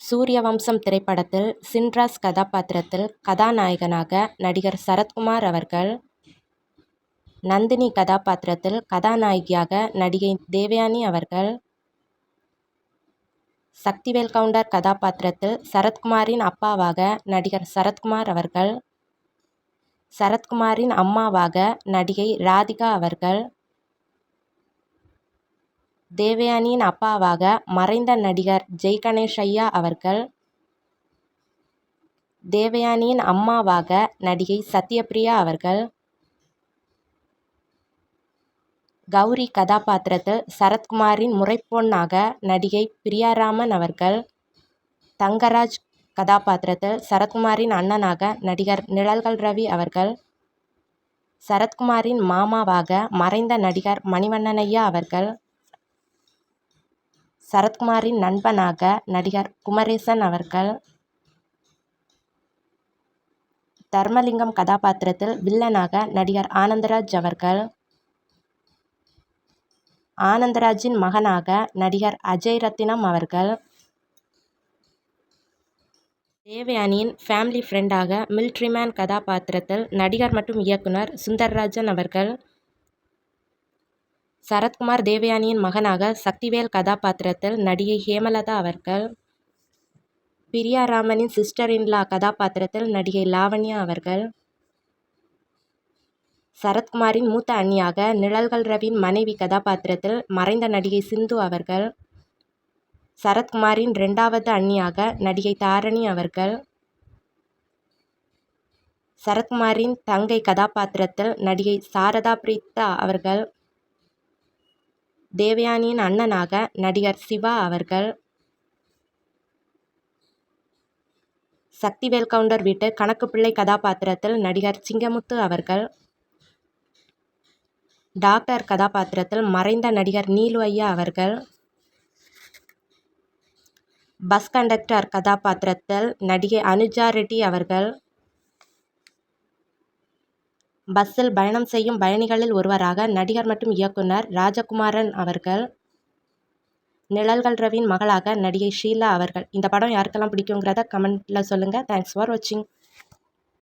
சூரியவம்சம் திரைப்படத்தில் சின்ராஸ் கதாபாத்திரத்தில் கதாநாயகனாக நடிகர் சரத்குமார் அவர்கள், நந்தினி கதாபாத்திரத்தில் கதாநாயகியாக நடிகை தேவயானி அவர்கள், சக்திவேல் கவுண்டர் கதாபாத்திரத்தில் சரத்குமாரின் அப்பாவாக நடிகர் சரத்குமார் அவர்கள், சரத்குமாரின் அம்மாவாக நடிகை ராதிகா அவர்கள், தேவயானியின் அப்பாவாக மறைந்த நடிகர் ஜெய்கணேஷையா அவர்கள், தேவயானியின் அம்மாவாக நடிகை சத்யபிரியா அவர்கள், கௌரி கதாபாத்திரத்தில் சரத்குமாரின் முறைப்பொண்ணாக நடிகை பிரியாராமன் அவர்கள், தங்கராஜ் கதாபாத்திரத்தில் சரத்குமாரின் அண்ணனாக நடிகர் நிழல்கள் ரவி அவர்கள், சரத்குமாரின் மாமாவாக மறைந்த நடிகர் மணிவண்ணனையா அவர்கள், சரத்குமாரின் நண்பனாக நடிகர் குமரேசன் அவர்கள், தர்மலிங்கம் கதாபாத்திரத்தில் வில்லனாக நடிகர் ஆனந்தராஜ் அவர்கள், ஆனந்தராஜின் மகனாக நடிகர் அஜய் ரத்தினம் அவர்கள், தேவயானியின் ஃபேமிலி ஃப்ரெண்டாக மிலிட்ரி மேன் கதாபாத்திரத்தில் நடிகர் மற்றும் இயக்குனர் சுந்தர்ராஜன் அவர்கள், சரத்குமார் தேவயானியின் மகனாக சக்திவேல் கதாபாத்திரத்தில் நடிகை ஹேமலதா அவர்கள், பிரியாராமனின் சிஸ்டர் இன் லா கதாபாத்திரத்தில் நடிகை லாவண்யா அவர்கள், சரத்குமாரின் மூத்த அண்ணியாக நிழல்கள் ரவியின் மனைவி கதாபாத்திரத்தில் மறைந்த நடிகை சிந்து அவர்கள், சரத்குமாரின் 2வது அண்ணியாக நடிகை தாரணி அவர்கள், சரத்குமாரின் தங்கை கதாபாத்திரத்தில் நடிகை சாரதா பிரீத்தா அவர்கள், தேவயானியின் அண்ணனாக நடிகர் சிவா அவர்கள், சக்திவேல் கவுண்டர் வீட்டு கணக்குப்பிள்ளை கதாபாத்திரத்தில் நடிகர் சிங்கமுத்து அவர்கள், டாக்டர் கதாபாத்திரத்தில் மறைந்த நடிகர் நீலு ஐயா அவர்கள், பஸ் கண்டக்டர் கதாபாத்திரத்தில் நடிகை அனுஜா ரெட்டி அவர்கள், பஸ்ஸில் பயணம் செய்யும் பயணிகளில் ஒருவராக நடிகர் மற்றும் இயக்குனர் ராஜகுமாரன் அவர்கள், நிழல்கள் ரவியின் மகளாக நடிகை ஷீலா அவர்கள். இந்த படம் யாருக்கெல்லாம் பிடிக்குங்கிறத கமெண்ட்டில் சொல்லுங்கள். தேங்க்ஸ் ஃபார் வாட்சிங்.